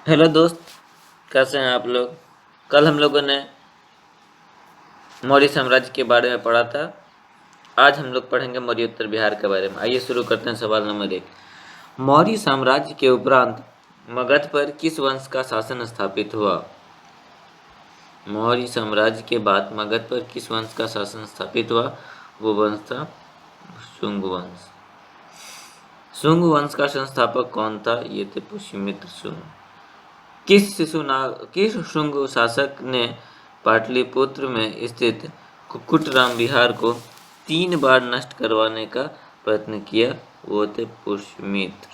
Hello दोस्त। कैसे हैं आप लोग। कल हम लोगों ने मौर्य साम्राज्य के बारे में पढ़ा था। आज हम लोग पढ़ेंगे मौर्योत्तर बिहार के बारे में। आइए शुरू करते हैं। सवाल नंबर 1। मौर्य साम्राज्य के उपरांत मगध पर किस वंश का शासन स्थापित हुआ। मौर्य साम्राज्य के बाद मगध पर किस वंश का शासन स्थापित हुआ। वो वंश था शुंग वंश। शुंग वंश का संस्थापक कौन था। ये थे पुष्यमित्र शुंग। किस शुंग शासक ने पाटलिपुत्र में स्थित कुक्कुटराम विहार को 3 बार नष्ट करवाने का प्रयत्न किया। वो थे पुष्यमित्र।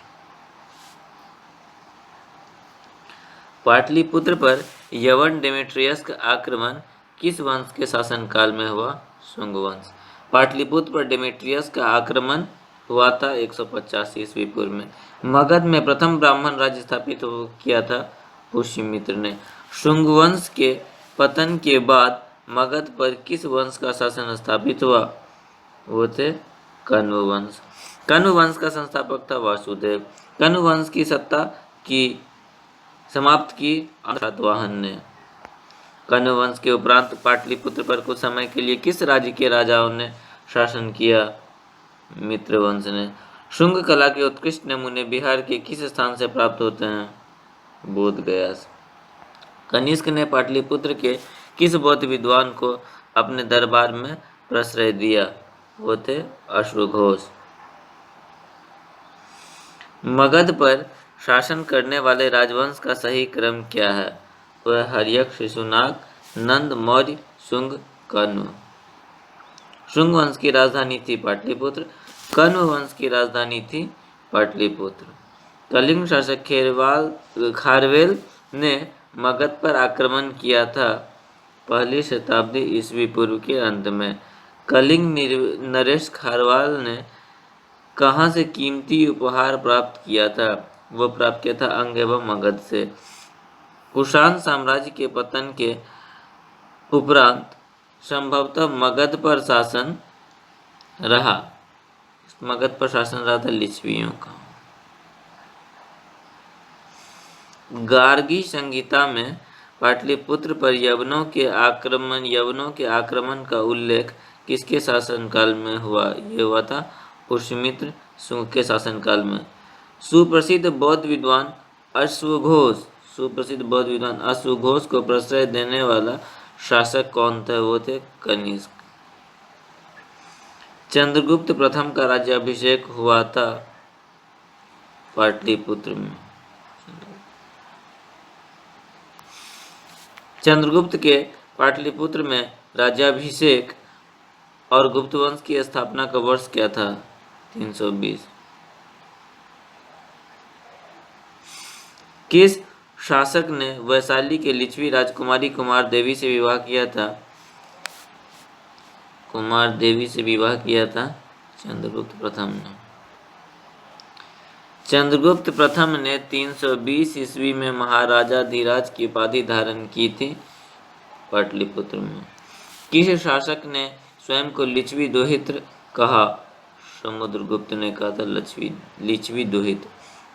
पाटलिपुत्र पर यवन डेमेट्रियस का आक्रमण किस वंश के शासनकाल में हुआ। शुंग वंश। पाटलिपुत्र पर डेमेट्रियस का आक्रमण हुआ था 150 ईस्वी पूर्व में। मगध में प्रथम ब्राह्मण राज्य स्थापित किया था पुष्यमित्र ने। शुंग वंश के पतन के बाद मगध पर किस वंश का शासन स्थापित हुआ। वो थे कण्व वंश। कण्व वंश का संस्थापक था वासुदेव। कण्व वंश की सत्ता की समाप्त की सातवाहन ने। कण्व वंश के उपरांत पाटलिपुत्र पर कुछ समय के लिए किस राज्य के राजाओं ने शासन किया। मित्र वंश ने। शुंग कला के उत्कृष्ट नमूने बिहार के किस स्थान से प्राप्त होते हैं। बोध गया से। कनिष्क ने पाटलिपुत्र के किस बौद्ध विद्वान को अपने दरबार में प्रश्रय दिया। वो थे अश्वघोष। मगध पर शासन करने वाले राजवंश का सही क्रम क्या है। वह हर्यक, शिशुनाग, नंद, मौर्य, शुंग, कण्व। शुंग वंश की राजधानी थी पाटलिपुत्र। कण्व वंश की राजधानी थी पाटलिपुत्र। कलिंग शासक खारवेल ने मगध पर आक्रमण किया था 1ली शताब्दी ईस्वी पूर्व के अंत में। कलिंग नरेश खारवाल ने कहाँ से कीमती उपहार प्राप्त किया था। वो प्राप्त किया था अंग एवं मगध से। कुषाण साम्राज्य के पतन के उपरांत संभवतः मगध पर शासन रहा लिच्छवियों का। गार्गी संहिता में पाटलिपुत्र पर यवनों के आक्रमण का उल्लेख किसके शासनकाल में हुआ। ये हुआ था पुष्यमित्र शुंग के शासनकाल में। सुप्रसिद्ध बौद्ध विद्वान अश्वघोष को प्रश्रय देने वाला शासक कौन था। वो थे कनिष्क। चंद्रगुप्त प्रथम का राज्याभिषेक हुआ था पाटलिपुत्र में। चंद्रगुप्त के पाटलिपुत्र में राज्याभिषेक और गुप्त वंश की स्थापना का वर्ष क्या था। 320। किस शासक ने वैशाली के लिच्छवी राजकुमारी कुमार देवी से विवाह किया था। चंद्रगुप्त प्रथम ने। चंद्रगुप्त प्रथम ने 320 ईस्वी में महाराजा धीराज की उपाधि धारण की थी पाटलिपुत्र में। किस शासक ने स्वयं को लिच्छवी दोहित्र कहा। समुद्रगुप्त ने कहा था लिच्छवी दोहित।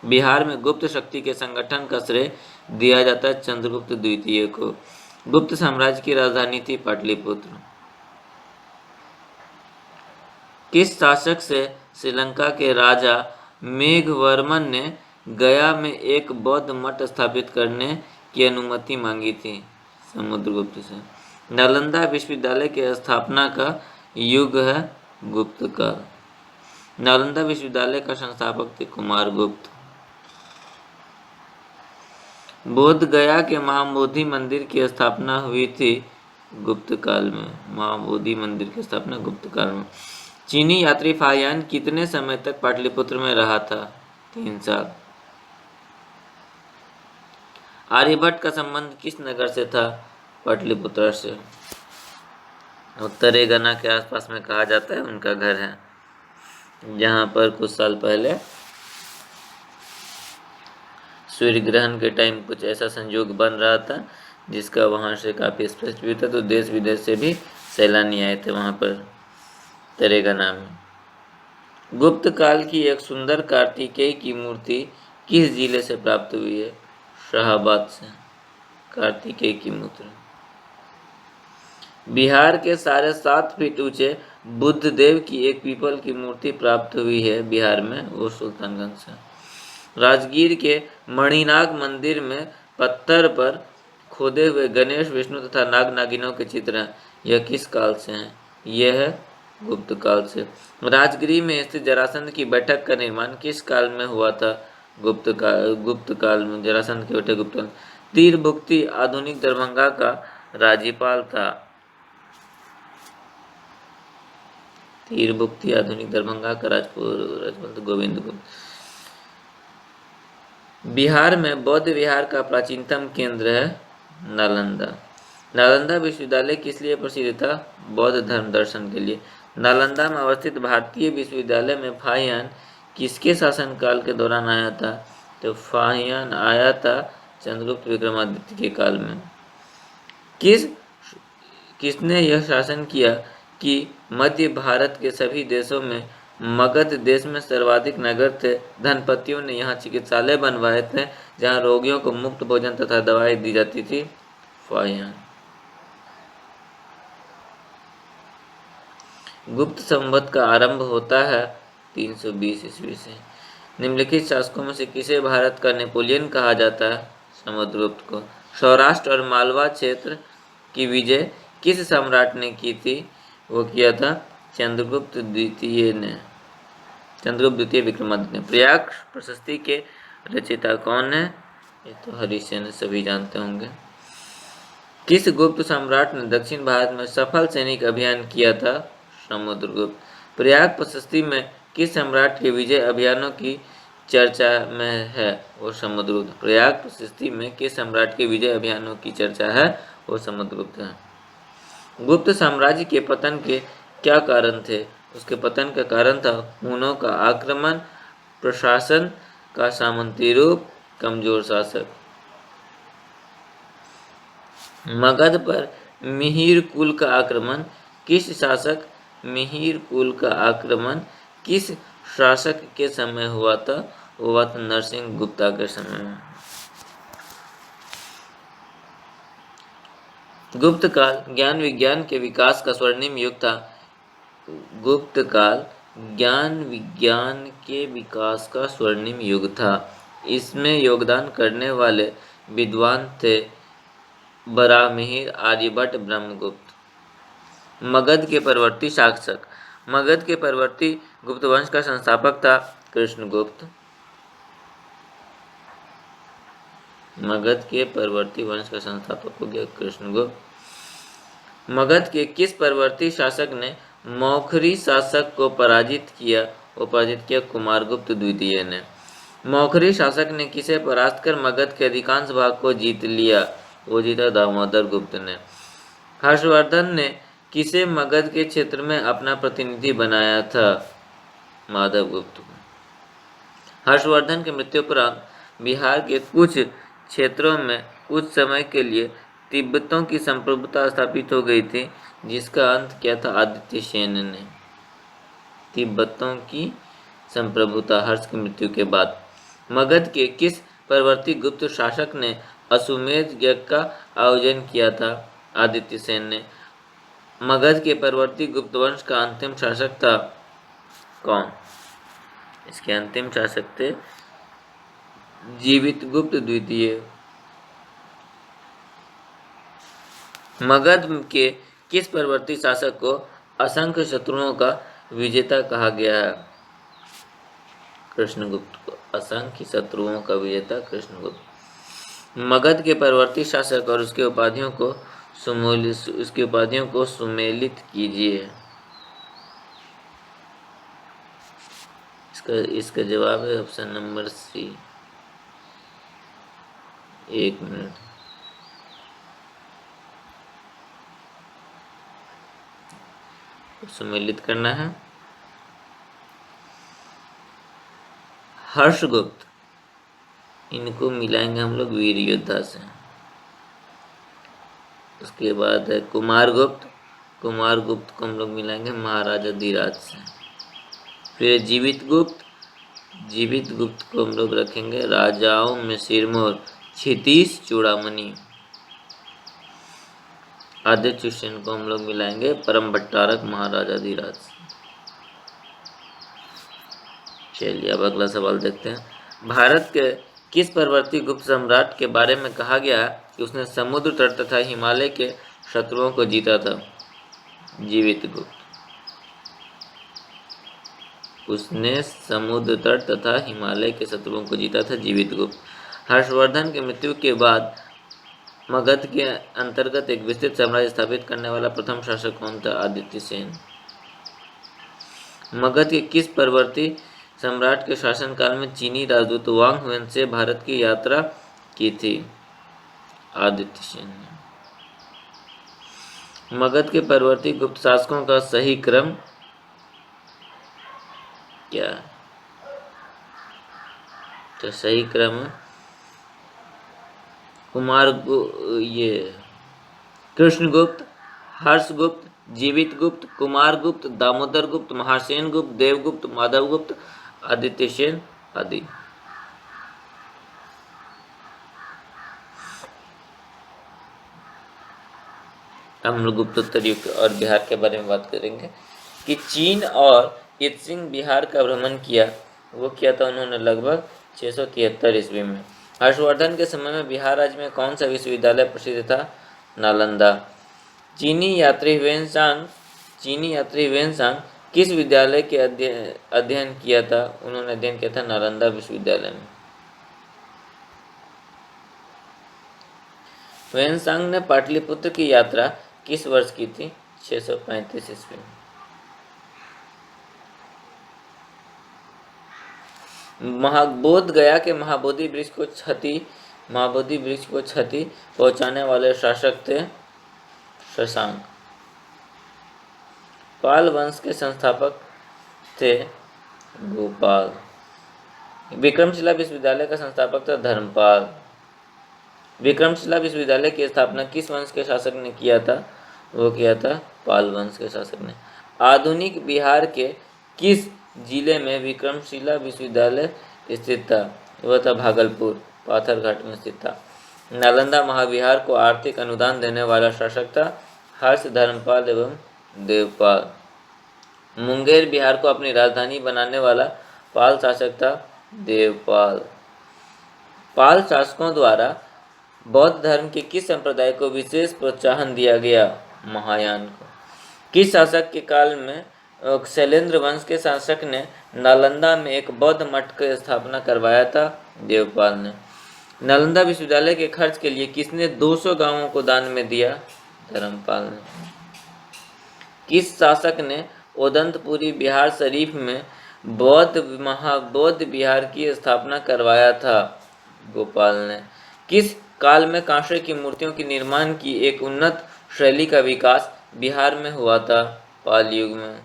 बिहार में गुप्त शक्ति के संगठन का श्रेय दिया जाता है चंद्रगुप्त द्वितीय को। गुप्त साम्राज्य की राजधानी थी पाटलिपुत्र। किस शासक से श्रीलंका के राजा मेघवर्मन ने गया में एक बौद्ध मठ स्थापित करने की अनुमति मांगी थी। समुद्रगुप्त से। नालंदा विश्वविद्यालय के स्थापना का युग है गुप्त काल। नालंदा विश्वविद्यालय का संस्थापक थे कुमारगुप्त। बोध गया के महाबोधि मंदिर की स्थापना हुई थी गुप्त काल में। महाबोधि मंदिर की स्थापना गुप्त काल में। चीनी यात्री फाहियान कितने समय तक पाटलिपुत्र में रहा था। 3 साल। आर्यभट्ट का संबंध किस नगर से था। पाटलिपुत्र से। उत्तरेगना के आसपास में कहा जाता है उनका घर है, जहाँ पर कुछ साल पहले सूर्य ग्रहण के टाइम कुछ ऐसा संयोग बन रहा था जिसका वहाँ से काफ़ी स्पष्ट भी था, तो देश विदेश से भी सैलानी आए थे वहाँ पर तरेगना में। गुप्त काल की एक सुंदर कार्तिकेय की मूर्ति किस जिले से प्राप्त हुई है। शाहाबाद से, कार्तिकेय की मूर्ति। बिहार के 7.5 फीट ऊंचे बुद्ध देव की एक पीपल की मूर्ति प्राप्त हुई है बिहार में, वो सुल्तानगंज से। राजगीर के मणिनाग मंदिर में पत्थर पर खोदे हुए गणेश, विष्णु तथा नाग नागिनों के चित्र हैं। यह किस काल से हैं? यह है गुप्त काल से। राजगीर में स्थित जरासंध की बैठक का निर्माण किस काल में हुआ था? गुप्त काल में जरासंध की बैठक गुप्त काल। तीरबुक्ति आधुनिक दरभंगा का राज्यपाल था। तीरबुक्ति आधुनिक दरभंगा का राज्यपाल गोविंद गुप्त। बिहार में बौद्ध विहार का प्राचीनतम केंद्र है नालंदा। नालंदा विश्वविद्यालय किस लिए प्रसिद्ध था? बौद्ध धर्म दर्शन के लिए। नालंदा में अवस्थित भारतीय विश्वविद्यालय में फाहियान किसके शासनकाल के दौरान आया था? तो फाहियान आया था चंद्रगुप्त विक्रमादित्य के काल में। किसने यह शासन किया कि मध्य भारत के सभी देशों में मगध देश में सर्वाधिक नगर थे? धनपतियों ने यहाँ चिकित्सालय बनवाए थे जहाँ रोगियों को मुफ्त भोजन तथा दवाएं दी जाती थी। फाहियान। गुप्त संवत का आरंभ होता है 320 ईस्वी से। निम्नलिखित शासकों में से किसे भारत का नेपोलियन कहा जाता है? समुद्रगुप्त को। सौराष्ट्र और मालवा क्षेत्र की विजय किस सम्राट ने की थी? वो किया था चंद्रगुप्त द्वितीय ने। चंद्रगुप्त द्वितीय विक्रमादित्य ने। प्रयाग प्रशस्ति के रचयिता कौन है? ये तो हरिसेन सभी जानते होंगे। किस गुप्त सम्राट ने दक्षिण भारत में सफल सैनिक अभियान किया था? समुद्रगुप्त। प्रयाग प्रशस्ति में किस सम्राट के विजय अभियानों की चर्चा में है? वो समुद्रगुप्त। प्रयाग प्रशस्ति में किस सम्राट के विजय अभियानों की चर्चा है? वो समुद्रगुप्त है। गुप्त साम्राज्य के पतन के क्या कारण थे? उसके पतन का कारण था हुनों का आक्रमण, प्रशासन का सामंती रूप, कमजोर शासक। मगध पर मिहिर कुल का आक्रमण किस शासक मिहिर कुल का आक्रमण किस शासक के समय हुआ था? हुआ था नरसिंह गुप्ता के समय में। गुप्त काल ज्ञान विज्ञान के विकास का स्वर्णिम युग था। गुप्त काल ज्ञान विज्ञान के विकास का स्वर्णिम युग था। इसमें योगदान करने वाले विद्वान थे बराहमिहिर, आर्यभट्ट, ब्रह्मगुप्त। मगध के परवर्ती शासक। मगध के परवर्ती गुप्त वंश का संस्थापक था कृष्णगुप्त। मगध के परवर्ती वंश का संस्थापक हो गया कृष्णगुप्त। मगध के किस परवर्ती शासक ने मौखरी शासक को पराजित किया? वो पराजित किया कुमारगुप्त द्वितीय ने। मौखरी शासक ने किसे परास्त कर मगध के अधिकांश भाग को जीत लिया? वो जीता दामोदर गुप्त ने। हर्षवर्धन ने किसे मगध के क्षेत्र में अपना प्रतिनिधि बनाया था? माधव गुप्त को। हर्षवर्धन की मृत्यु उपरांत बिहार के कुछ क्षेत्रों में कुछ समय के लिए तिब्बतों की संप्रभुता स्थापित हो गई थी, जिसका अंत किया था आदित्य सेन ने। तिब्बतों की संप्रभुता हर्ष की मृत्यु के बाद। मगध के किस परवर्ती गुप्त शासक ने अश्वमेध यज्ञ का आयोजन किया था? आदित्य सेन ने। मगध के परवर्ती गुप्त वंश का अंतिम शासक था कौन? इसके अंतिम शासक थे जीवितगुप्त द्वितीय। मगध के किस परवर्ती शासक को असंख्य शत्रुओं का विजेता कहा गया है? कृष्णगुप्त को। असंख्य शत्रुओं का विजेता कृष्णगुप्त। मगध के परवर्ती शासक और उसके उपाधियों को सुमेलित कीजिए। इसका जवाब है ऑप्शन नंबर सी। 1 मिनट। सुमेलित करना है। हर्षगुप्त, इनको मिलाएंगे हम लोग वीर योद्धा से। उसके बाद है कुमारगुप्त। कुमारगुप्त को हम लोग मिलाएंगे महाराजा धीराज से। फिर जीवितगुप्त। जीवितगुप्त को हम लोग रखेंगे राजाओं में सिरमौर क्षितिज चूड़ामणि। आदित्य सेन को हम लोग मिलाएंगे परम भट्टारक महाराजाधिराज। चलिए अब अगला सवाल देखते हैं। भारत के किस परवर्ती गुप्त सम्राट के बारे में कहा गया है कि उसने समुद्र तट तथा हिमालय के शत्रुओं को जीता था? जीवित गुप्त। उसने समुद्र तट तथा हिमालय के शत्रुओं को जीता था, जीवित गुप्त। हर्षवर्धन की मृत्यु के बाद मगध के अंतर्गत एक विस्तृत साम्राज्य स्थापित करने वाला प्रथम शासक कौन था? आदित्य सेन। मगध के किस परवर्ती सम्राट के शासनकाल में चीनी राजदूत वांग हुएन से भारत की यात्रा की थी? आदित्य सेन ने। मगध के परवर्ती गुप्त शासकों का सही क्रम क्या है? तो सही क्रम ये कृष्णगुप्त, हर्षगुप्त, जीवित गुप्त, कुमार गुप्त, दामोदर गुप्त, महासेन गुप्त, देवगुप्त, माधव गुप्त, आदित्य सेन आदि। हम लोग गुप्तोत्तर युग और बिहार के बारे में बात करेंगे कि चीन और इत्सिंग बिहार का भ्रमण किया। वो किया था उन्होंने लगभग 673 ईस्वी में। हर्षवर्धन के समय में बिहार राज्य में कौन सा विश्वविद्यालय प्रसिद्ध था? नालंदा। चीनी यात्री ह्वेनसांग किस विद्यालय के अध्ययन किया था? उन्होंने अध्ययन किया था नालंदा विश्वविद्यालय में। ह्वेनसांग ने पाटलिपुत्र की यात्रा किस वर्ष की थी? 635 ईस्वी में। बोध गया के महाबोधि वृक्ष को क्षति पहुंचाने वाले शासक थे शशांक। पाल वंश के संस्थापक थे गोपाल। विक्रमशिला विश्वविद्यालय का संस्थापक था धर्मपाल। विक्रमशिला विश्वविद्यालय की स्थापना किस वंश के शासक ने किया था? वो किया था पाल वंश के शासक ने। आधुनिक बिहार के किस जिले में विक्रमशिला विश्वविद्यालय स्थित था? वह था भागलपुर, पाथरघाट में स्थित था। नालंदा महाविहार को आर्थिक अनुदान देने वाला शासक था हर्ष, धर्मपाल एवं देवपाल। मुंगेर बिहार को अपनी राजधानी बनाने वाला पाल शासक था देवपाल। पाल शासकों द्वारा बौद्ध धर्म के किस संप्रदाय को विशेष प्रोत्साहन दिया गया? महायान को। किस शासक के काल में शैलेंद्र वंश के शासक ने नालंदा में एक बौद्ध मठ की स्थापना करवाया था? देवपाल ने। नालंदा विश्वविद्यालय के खर्च के लिए किसने 200 गांवों को दान में दिया? धर्मपाल ने। किस शासक ने ओदंतपुरी बिहार शरीफ में बौद्ध विहार की स्थापना करवाया था? गोपाल ने। किस काल में कांसे की मूर्तियों के निर्माण की एक उन्नत शैली का विकास बिहार में हुआ था? पाल युग में।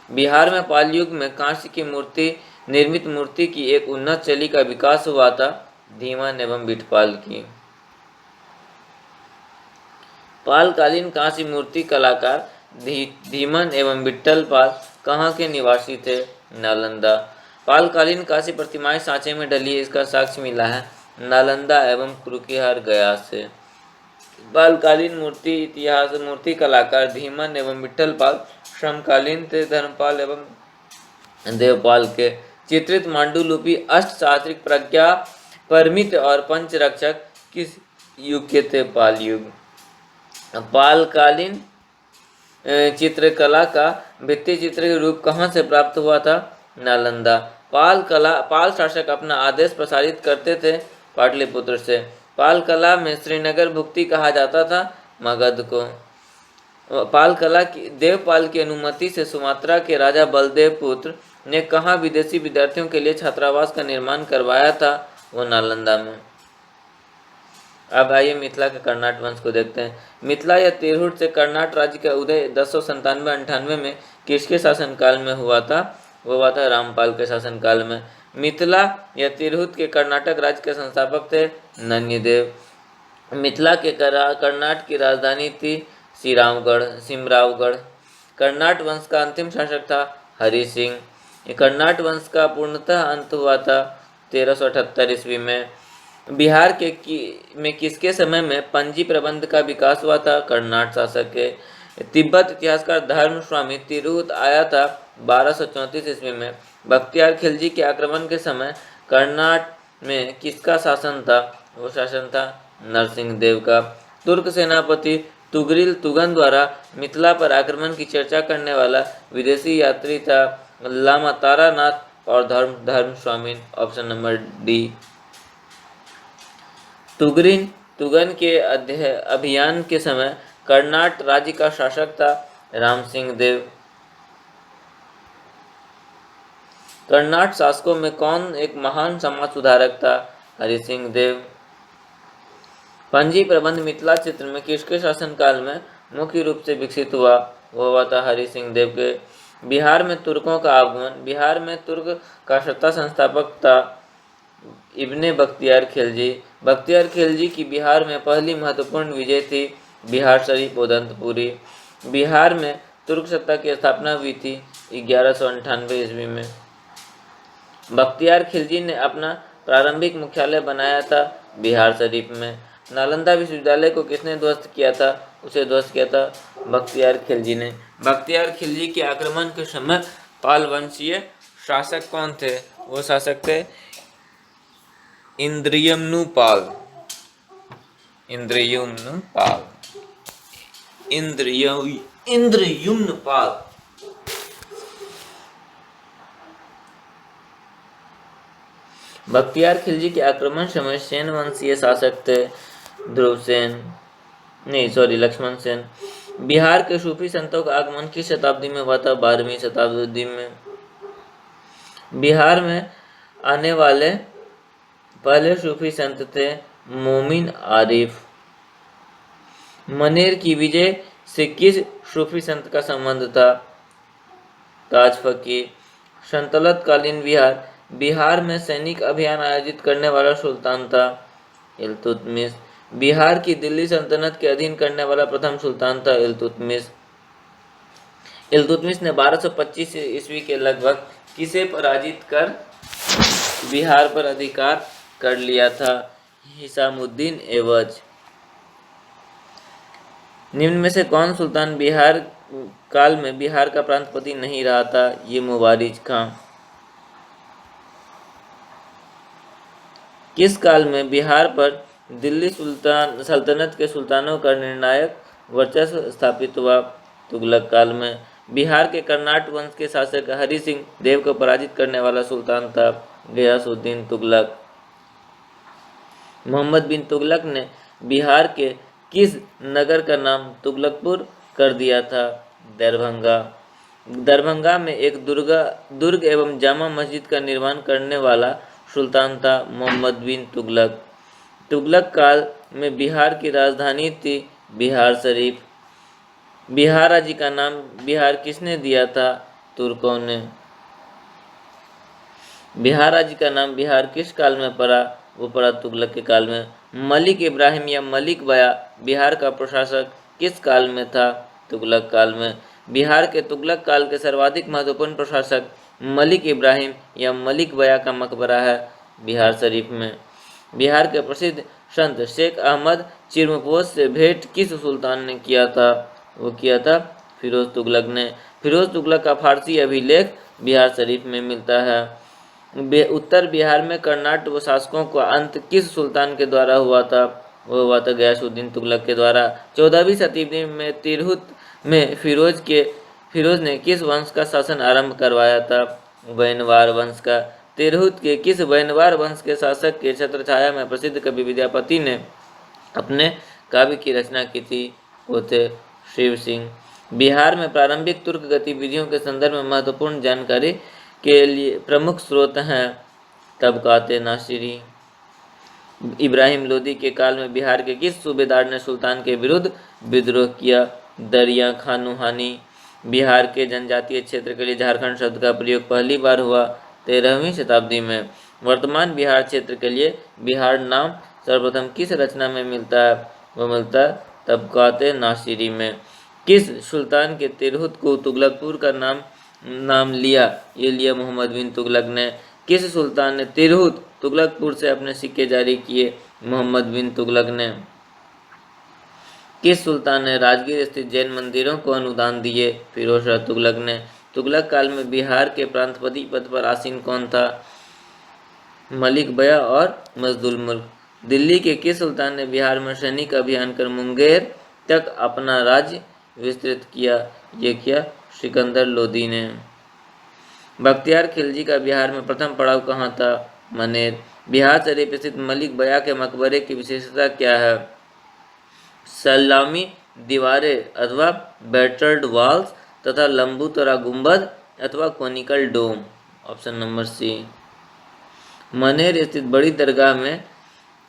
बिहार में पाल युग में कांस्य की निर्मित मूर्ति की एक उन्नत शैली का विकास हुआ था धीमन एवं बिठपाल की। पालकालीन कांस्य मूर्ति कलाकार धीमन एवं विट्ठलपाल कहाँ के निवासी थे? नालंदा। पालकालीन कांस्य प्रतिमाएं सांचे में डली है, इसका साक्ष्य मिला है नालंदा एवं कुरुखिहार गया से। पालकालीन मूर्ति कलाकार धीमन एवं विट्ठलपाल समकालीन थे धर्मपाल एवं देवपाल के। चित्रित मांडुलिपि अष्टशास्त्रिक प्रज्ञा परमित और पंचरक्षक किस युग के थे? पाल युग। पालकालीन चित्रकला का भित्ति चित्र के रूप कहाँ से प्राप्त हुआ था? नालंदा। पाल शासक अपना आदेश प्रसारित करते थे पाटलिपुत्र से। पाल कला में श्रीनगर भुक्ति कहा जाता था मगध को। देवपाल की अनुमति से सुमात्रा के राजा बलदेव पुत्र ने कहाँ विदेशी विद्यार्थियों के लिए छात्रावास का निर्माण करवाया था? वो नालंदा में। अब आइए मिथिला के कर्नाट वंश को देखते हैं। मिथिला या तिरहुत से कर्नाट राज्य का उदय 1097-98 में किसके शासनकाल में हुआ था? वो हुआ था रामपाल के शासनकाल में। मिथिला या तिरहुत के कर्नाटक राज्य के संस्थापक थे नन्यदेव। मिथिला के कर्नाट की राजधानी थी सिमरावगढ़। कर्नाट वंश का अंतिम शासक था हरि सिंह। कर्नाट वंश का पूर्णतः अंत हुआ था 1378 ईस्वी में। बिहार में किसके समय में पंजी प्रबंध का विकास हुआ था? कर्नाट शासक के। तिब्बत इतिहासकार धर्म स्वामी तिरहुत आया था 1234 ईस्वी में। बख्तियार खिलजी के आक्रमण के समय कर्नाट में किसका शासन था? वो शासन था नरसिंह देव का। तुर्क सेनापति तुगरिल तुगन द्वारा मिथिला पर आक्रमण की चर्चा करने वाला विदेशी यात्री था लामा तारानाथ और Dharma Swami. Option number D. Tughan के अभियान के समय कर्नाट राज्य का शासक था राम सिंह देव। कर्नाट शासकों में कौन एक महान समाज सुधारक था? हरि सिंह देव। पंजी प्रबंध मिथिला क्षेत्र में किसके शासनकाल में मुख्य रूप से विकसित हुआ? वो हुआ था हरि सिंह देव के। बिहार में तुर्कों का आगमन। बिहार में तुर्क का सत्ता संस्थापक था इब्ने बख्तियार खिलजी। बख्तियार खिलजी की बिहार में पहली महत्वपूर्ण विजय थी बिहार शरीफ उदंतपुरी। बिहार में तुर्क सत्ता की स्थापना हुई थी 1198 ईस्वी में। बख्तियार खिलजी ने अपना प्रारंभिक मुख्यालय बनाया था बिहार शरीफ में। नालंदा विश्वविद्यालय को किसने ध्वस्त किया था? उसे ध्वस्त किया था बख्तियार खिलजी ने। बख्तियार खिलजी के आक्रमण के समय पाल वंशीय शासक कौन थे? वो शासक थे इंद्रियम्नु पाल। इंद्रियम्नु पाल। बख्तियार खिलजी के आक्रमण समय सेन वंशीय शासक थे लक्ष्मण सेन। बिहार के सूफी संतों का आगमन किस शताब्दी में हुआ था? 12वीं शताब्दी में। बिहार में आने वाले पहले सूफी संत थे मोमिन आरिफ। मनेर की विजय से किस सूफी संत का संबंध था? ताज फकीर। सल्तनत कालीन बिहार में सैनिक अभियान आयोजित करने वाला सुल्तान था इल्तुतमिश। बिहार की दिल्ली सल्तनत के अधीन करने वाला प्रथम सुल्तान था इल्तुतमिश। इल्तुतमिश ने 1225 ईस्वी के लगभग किसे पराजित कर बिहार पर अधिकार कर लिया था? हिसामुद्दीन एवज। निम्न में से कौन सुल्तान बिहार काल में बिहार का प्रांतपति नहीं रहा था? ये मुबारिज खां। किस काल में बिहार पर दिल्ली सल्तनत के सुल्तानों का निर्णायक वर्चस्व स्थापित हुआ? तुगलक काल में। बिहार के कर्नाट वंश के शासक हरि सिंह देव को पराजित करने वाला सुल्तान था गयासुद्दीन तुगलक। मोहम्मद बिन तुगलक ने बिहार के किस नगर का नाम तुगलकपुर कर दिया था? दरभंगा। दरभंगा में एक दुर्ग एवं जामा मस्जिद का निर्माण करने वाला सुल्तान था मोहम्मद बिन तुगलक। तुगलक काल में बिहार की राजधानी थी बिहार शरीफ। बिहार राज्य का नाम बिहार किसने दिया था? तुर्कों ने। बिहार राज्य का नाम बिहार किस काल में पड़ा? वो पड़ा तुगलक के काल में। मलिक इब्राहिम या मलिक बया बिहार का प्रशासक किस काल में था? तुगलक काल में। बिहार के तुगलक काल के सर्वाधिक महत्वपूर्ण प्रशासक मलिक इब्राहिम या मलिक बया का मकबरा है बिहार शरीफ में। बिहार के प्रसिद्ध संत शेख अहमद चिरमपोश से भेंट किस सुल्तान ने किया था? वो किया था फिरोज तुगलक ने। फिरोज तुगलक का फारसी अभिलेख बिहार शरीफ में मिलता है। उत्तर बिहार में कर्नाट व शासकों का अंत किस सुल्तान के द्वारा हुआ था? वो हुआ था गयासुद्दीन तुगलक के द्वारा। 14वीं शताब्दी में तिरहुत में फिरोज ने किस वंश का शासन आरंभ करवाया था? वैनवार वंश का। तिरहुत के किस वैनवार वंश के शासक के छत्रछाया में प्रसिद्ध कवि विद्यापति ने अपने काव्य की रचना की थी? वो थे शिव सिंह। बिहार में प्रारंभिक तुर्क गतिविधियों के संदर्भ में महत्वपूर्ण जानकारी के लिए प्रमुख स्रोत हैं तबकाते नासिरी। इब्राहिम लोदी के काल में बिहार के किस सूबेदार ने सुल्तान के विरुद्ध विद्रोह किया? दरिया खानुहानी। बिहार के जनजातीय क्षेत्र के लिए झारखंड शब्द का प्रयोग पहली बार हुआ 13वीं शताब्दी में। वर्तमान बिहार क्षेत्र के लिए बिहार नाम सर्वप्रथम किस रचना में मिलता है? वो मिलता है तबकाते नासिरी में। किस सुल्तान के तिरहुत को तुगलकपुर का नाम लिया? ये लिया मोहम्मद बिन तुगलक ने। किस सुल्तान ने तिरहुत तुगलकपुर से अपने सिक्के जारी किए। मोहम्मद बिन तुगलक ने किस सुल्तान ने राजगीर स्थित जैन मंदिरों को अनुदान दिए? फिरोज शाह तुगलक ने। तुगलक काल में बिहार के प्रांतपति पद पर आसीन कौन था? मलिक बया और मजदुल मुल्क। दिल्ली के किस सुल्तान ने बिहार में सैनिक अभियान कर मुंगेर तक अपना राज्य विस्तृत किया? ये किया सिकंदर लोदी ने। बख्तियार खिलजी का बिहार में प्रथम पड़ाव कहाँ था? मनेर। बिहार शरीफ स्थित मलिक बया के मकबरे की विशेषता क्या है? सलामी दीवारें अथवा बैटर्ड वॉल्स तथा लंबू तरा गुंबद अथवा conical dome. Option number C. Maner स्थित बड़ी दरगाह में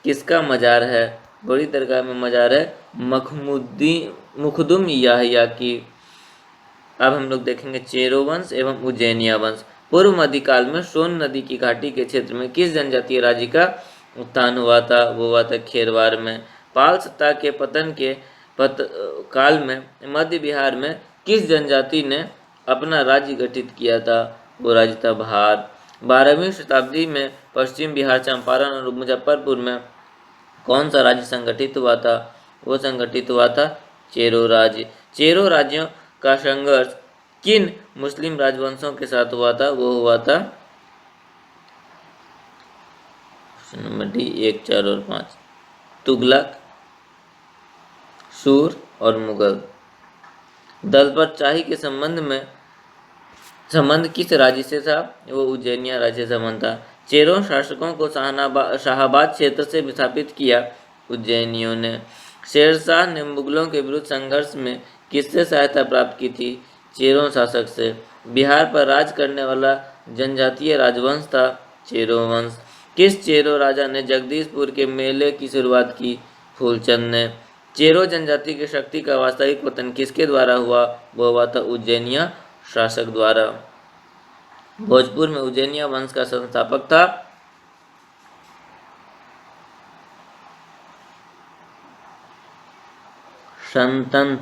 किसका मजार है? बड़ी दरगाह में मजार है मुखदुम याहिया की। अब हम लोग देखेंगे चेरो वंश एवं उज्जैनिया वंश। पूर्व मध्यकाल में सोन नदी की घाटी के क्षेत्र में किस जनजातीय राज्य का उत्थान हुआ था? वो हुआ था खेरवार में। पाल सत्ता के पतन के काल में मध्य बिहार में किस जनजाति ने अपना राज्य गठित किया था? वो राज्य था भार। 12वीं शताब्दी में पश्चिम बिहार, चंपारण और मुजफ्फरपुर में कौन सा राज्य संगठित हुआ था? वो संगठित हुआ था चेरो राज्य। चेरो राज्यों का संघर्ष किन मुस्लिम राजवंशों के साथ हुआ था? वो हुआ था नंबर डी 1, 4 और 5 तुगलक, सूर और मुगल। दलपत शाही के संबंध किस राज्य से था? वो उज्जैनिया राज्य से संबंध था। चेरो शासकों को शाहाबाद क्षेत्र से विस्थापित किया उज्जैनियों ने। शेरशाह ने मुगलों के विरुद्ध संघर्ष में किससे सहायता प्राप्त की थी? चेरो शासक से। बिहार पर राज करने वाला जनजातीय राजवंश था चेरो वंश। किस चेरो राजा ने जगदीशपुर के मेले की शुरुआत की? फूलचंद ने। चेरो जनजाति की शक्ति का वास्तविक पतन किसके द्वारा हुआ? वो हुआ था उज्जैनिया शासक द्वारा। भोजपुर में उज्जैनिया वंश का संस्थापक था संतन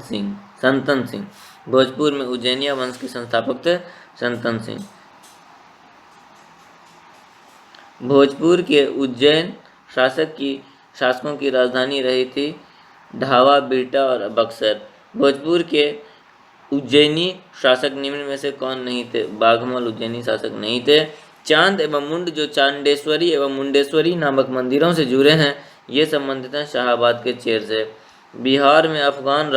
सिंह। भोजपुर में उज्जैनिया वंश के संस्थापक थे संतन सिंह। भोजपुर के उज्जैन शासकों की राजधानी रही थी ढावा, बिरटा और बक्सर। भोजपुर के उज्जैनी शासक निम्न में से कौन नहीं थे? बाघमल उज्जैनी शासक नहीं थे। चांद एवं मुंड जो चांडेश्वरी एवं मुंडेश्वरी नामक मंदिरों से जुड़े हैं, ये संबंधित हैं शाहाबाद के चेर से। बिहार में अफगान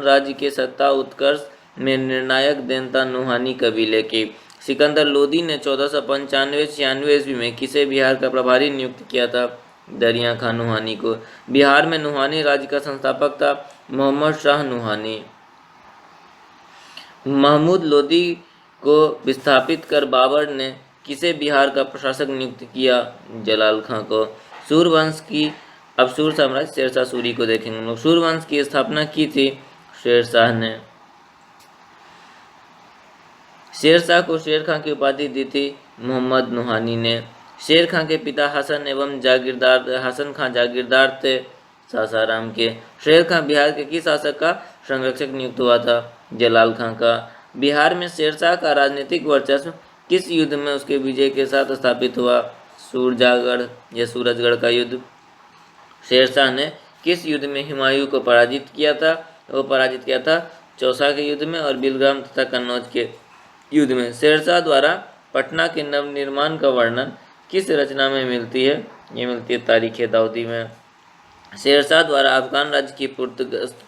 राज्य के सत्ता उत्कर्ष में निर्णायक देन था नुहानी कबीले की। सिकंदर लोदी ने 1495-96 ईस्वी में किसे बिहार का प्रभारी नियुक्त किया था? दरिया खां नुहानी को। बिहार में नुहानी राज्य का संस्थापक था मोहम्मद शाह नुहानी। महमूद लोदी को विस्थापित कर बाबर ने किसे बिहार का प्रशासक नियुक्त किया? जलाल खां को। सूरवंश की अब सूर साम्राज्य शेरशाह सूरी को देखेंगे हम लोग। सूरवंश की स्थापना की थी शेरशाह ने। शेरशाह को शेर खां की उपाधि दी थी मोहम्मद नुहानी ने। शेर खां के पिता हसन खां जागीरदार थे सासाराम के। शेर खां बिहार के किस शासक का संरक्षक नियुक्त हुआ था? जलाल खां का। बिहार में शेरशाह का राजनीतिक वर्चस्व किस युद्ध में उसके विजय के साथ स्थापित हुआ? सूरजागढ़ या सूरजगढ़ का युद्ध। शेरशाह ने किस युद्ध में हुमायूं को पराजित किया था? वो पराजित किया था चौसा के युद्ध में और बिलग्राम तथा कन्नौज के युद्ध में। शेरशाह द्वारा पटना के नवनिर्माण का वर्णन किस रचना में मिलती है? ये मिलती है तारीख दाऊदी में। शेरशाह द्वारा अफगान राज्य की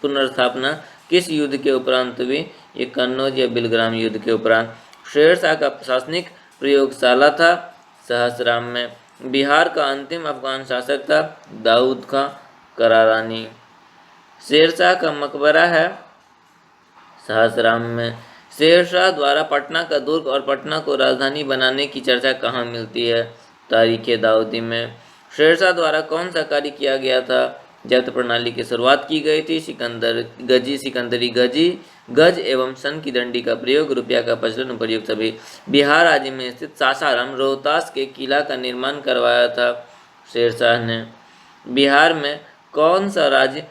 पुनर्स्थापना किस युद्ध के उपरांत हुई? ये कन्नौज या बिलग्राम युद्ध के उपरांत। शेरशाह का प्रशासनिक प्रयोगशाला था सहसराम में। बिहार का अंतिम अफगान शासक था दाऊद खां करारानी। शेरशाह का मकबरा है सहसराम में। शेरशाह द्वारा पटना का दुर्ग और पटना को राजधानी बनाने की चर्चा कहाँ मिलती है? तारीख दाऊदी में। शेरशाह द्वारा कौन सा कार्य किया गया था? जब्त प्रणाली की शुरुआत की गई थी। सिकंदरी गज एवं सन की दंडी का प्रयोग, रुपया का प्रचलन उपर्युक्त सभी। बिहार राज्य में स्थित सासाराम रोहतास के किला का निर्माण करवाया था शेरशाह ने। बिहार में कौन सा कार्य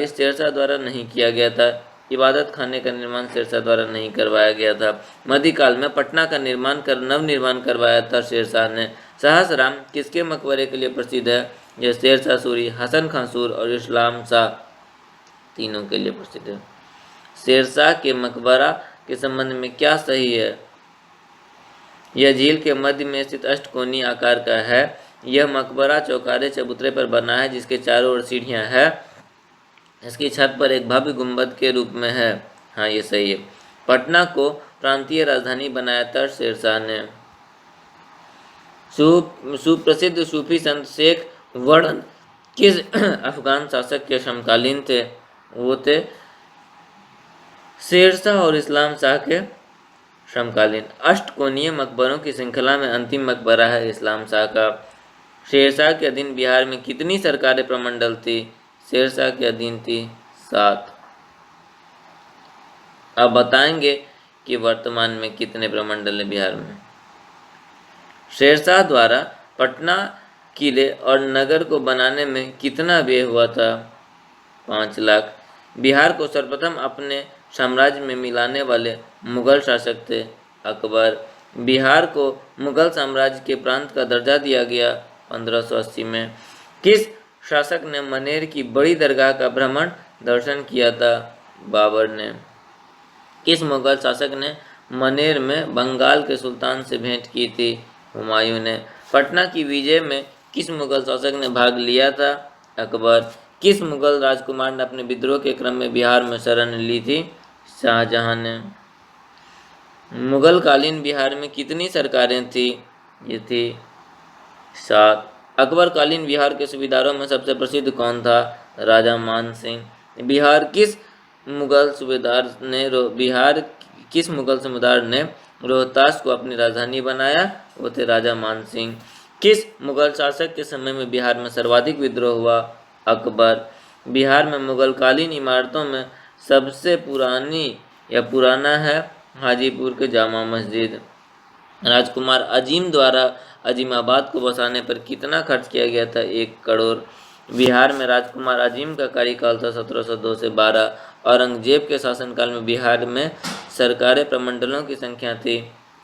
शेरशाह द्वारा नहीं किया गया था? इबादत खाने का निर्माण शेरशाह द्वारा नहीं करवाया गया था। मध्यकाल में पटना का नव निर्माण करवाया था शेरशाह ने। सहसराम किसके मकबरे के लिए प्रसिद्ध है? यह शेरशाह सूरी, हसन खां सूर और इस्लाम शाह तीनों के लिए प्रसिद्ध है। शेरशाह के मकबरा के संबंध में क्या सही है? यह झील के मध्य में स्थित अष्टकोणीय आकार का है। यह मकबरा चौकारे चबूतरे पर बना है जिसके चारों ओर सीढ़ियां हैं। इसकी छत पर एक भव्य गुंबद के रूप में है। हाँ, ये सही है। पटना को प्रांतीय राजधानी बनाया था शेरशाह ने। सुप्रसिद्ध सूफी संत शेख वर्णन किस अफगान शासक के समकालीन थे? वो थे शेरशाह और इस्लाम शाह के समकालीन। अष्टकोणीय मकबरों की श्रृंखला में अंतिम मकबरा है इस्लाम शाह का। शेरशाह के अधीन बिहार में कितनी सरकारी प्रमंडल थी? शेरशाह के अधीन थी 7। अब बताएंगे कि वर्तमान में कितने प्रमंडल है बिहार में। शेरशाह द्वारा पटना किले और नगर को बनाने में कितना व्यय हुआ था? 5 लाख। बिहार को सर्वप्रथम अपने साम्राज्य में मिलाने वाले मुगल शासक थे अकबर। बिहार को मुगल साम्राज्य के प्रांत का दर्जा दिया गया 1580 में। किस शासक ने मनेर की बड़ी दरगाह का भ्रमण दर्शन किया था? बाबर ने। किस मुगल शासक ने मनेर में बंगाल के सुल्तान से भेंट की थी? हुमायूं ने। पटना की विजय में किस मुगल शासक ने भाग लिया था? अकबर। किस मुगल राजकुमार ने अपने विद्रोह के क्रम में बिहार में शरण ली थी? शाहजहां ने। मुगल कालीन बिहार में कितनी सरकारें थी? ये थी 7। अकबर कालीन बिहार के सूबेदारों में सबसे प्रसिद्ध कौन था? राजा मान सिंह। बिहार किस मुगल सूबेदार ने रोहतास को अपनी राजधानी बनाया? वो थे राजा मान सिंह। किस मुगल शासक के समय में बिहार में सर्वाधिक विद्रोह हुआ? अकबर। बिहार में मुगल कालीन इमारतों में सबसे पुराना है हाजीपुर के जामा मस्जिद। राजकुमार अजीम द्वारा अजीमाबाद को बसाने पर कितना खर्च किया गया था? 1 करोड़। बिहार में राजकुमार अजीम का कार्यकाल था 1702 से 12। औरंगजेब के शासनकाल में बिहार में सरकारी प्रमंडलों की संख्या थी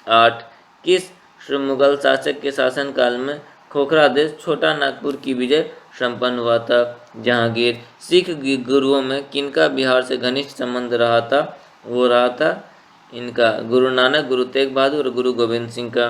8। किस मुगल शासक के शासनकाल में खोखरा देश छोटा नागपुर की विजय संपन्न हुआ था? जहांगीर। सिख गुरुओं में किनका बिहार से घनिष्ठ संबंध रहा था? वो रहा था इनका गुरु नानक, गुरु तेग बहादुर और गुरु गोविंद सिंह का।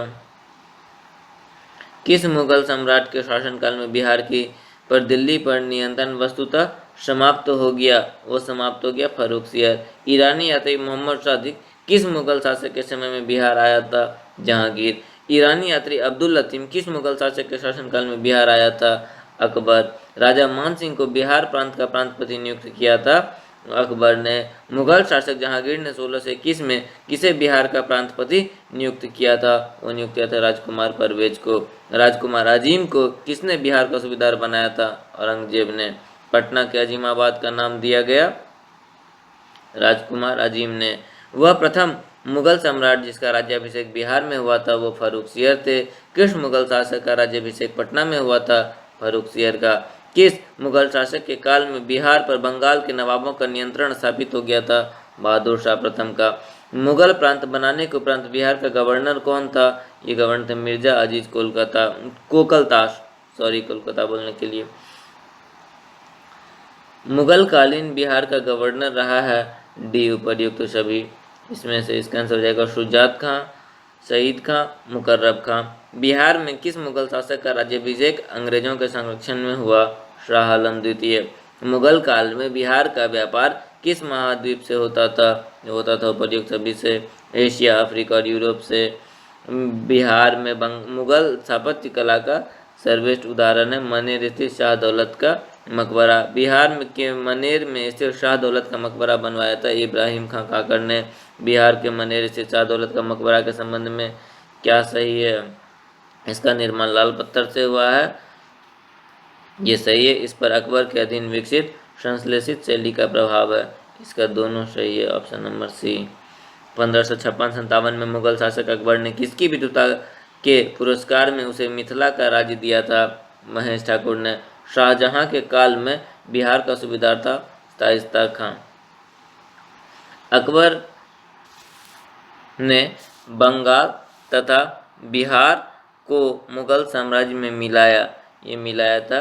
किस मुगल सम्राट के शासनकाल में बिहार की पर दिल्ली पर नियंत्रण वस्तुतः समाप्त हो गया? वो समाप्त हो गया फर्रुखसियर। ईरानी यात्री मोहम्मद सादिक किस मुगल शासक के समय में बिहार आया था? जहांगीर। ईरानी यात्री अब्दुल लतीम किस मुगल शासक के शासनकाल में बिहार आया था? अकबर। राजा मान सिंह को बिहार प्रांत का प्रांतपति नियुक्त किया था अकबर ने। मुगल शासक जहांगीर ने 1621 में किसे बिहार का प्रांतपति नियुक्त किया था? वो नियुक्त किया था राजकुमार परवेज को। राजकुमार अजीम को किसने बिहार का सूबेदार बनाया था? औरंगजेब ने। पटना के अजीमाबाद का नाम दिया गया राजकुमार अजीम ने। वह प्रथम मुगल सम्राट जिसका राज्याभिषेक बिहार में हुआ था वो फर्रुखसियर थे। किस मुगल शासक का राज्याभिषेक पटना में हुआ था? फर्रुखसियर का। किस मुगल शासक के काल में बिहार पर बंगाल के नवाबों का नियंत्रण स्थापित हो गया था? बहादुर शाह प्रथम का। मुगल प्रांत बनाने के उपरांत बिहार का गवर्नर कौन था? ये गवर्नर थे मिर्जा अजीज कोलकाता बोलने के लिए। मुगल कालीन बिहार का गवर्नर रहा है डी उपर्युक्त तो सभी। इसमें से इसका आंसर हो जाएगा शुजात खां, सईद खां, मुकर्रब खां। बिहार में किस मुगल शासक का राज्याभिषेक अंग्रेजों के संरक्षण में हुआ? शाह आलम द्वितीय। मुगल काल में बिहार का व्यापार किस महाद्वीप से होता था? होता था उपर्युक्त सभी से, एशिया, अफ्रीका और यूरोप से। बिहार में मुगल स्थापत्य कला का सर्वश्रेष्ठ उदाहरण है मनेर स्थित शाह दौलत का मकबरा। बिहार के मनेर में स्थित शाह दौलत का मकबरा बनवाया था इब्राहिम खां काकर ने। बिहार के मनेर स्थित शाह दौलत का मकबरा के संबंध में क्या सही है? इसका निर्माण लाल पत्थर से हुआ है, ये सही है। इस पर अकबर के अधीन विकसित संश्लेषित शैली का प्रभाव है, इसका दोनों सही है, ऑप्शन नंबर सी। 1556-57 में मुगल शासक अकबर ने किसकी विद्वता के पुरस्कार में उसे मिथिला का राज्य दिया था? महेश ठाकुर ने। शाहजहां के काल में बिहार का सूबेदार था शाइस्ता खां। अकबर ने बंगाल तथा बिहार को मुगल साम्राज्य में मिलाया। ये मिलाया था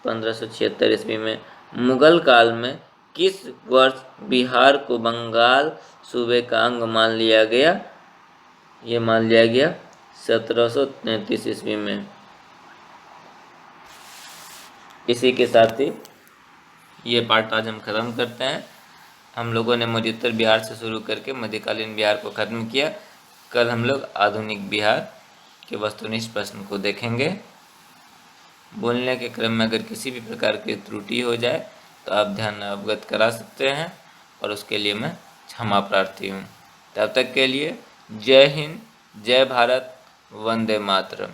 1576 ईस्वी में। मुगल काल में किस वर्ष बिहार को बंगाल सूबे का अंग मान लिया गया? ये मान लिया गया 1733 ईस्वी में। इसी के साथ ही ये पार्ट आज हम खत्म करते हैं। हम लोगों ने मध्योत्तर बिहार से शुरू करके मध्यकालीन बिहार को खत्म किया। कल हम लोग आधुनिक बिहार के वस्तुनिष्ठ प्रश्न को देखेंगे। बोलने के क्रम में अगर किसी भी प्रकार की त्रुटि हो जाए तो आप ध्यान अवगत करा सकते हैं और उसके लिए मैं क्षमा प्रार्थी हूँ। तब तक के लिए जय हिंद, जय भारत, वंदे मातरम।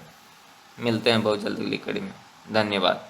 मिलते हैं बहुत जल्द अगली कड़ी में। धन्यवाद।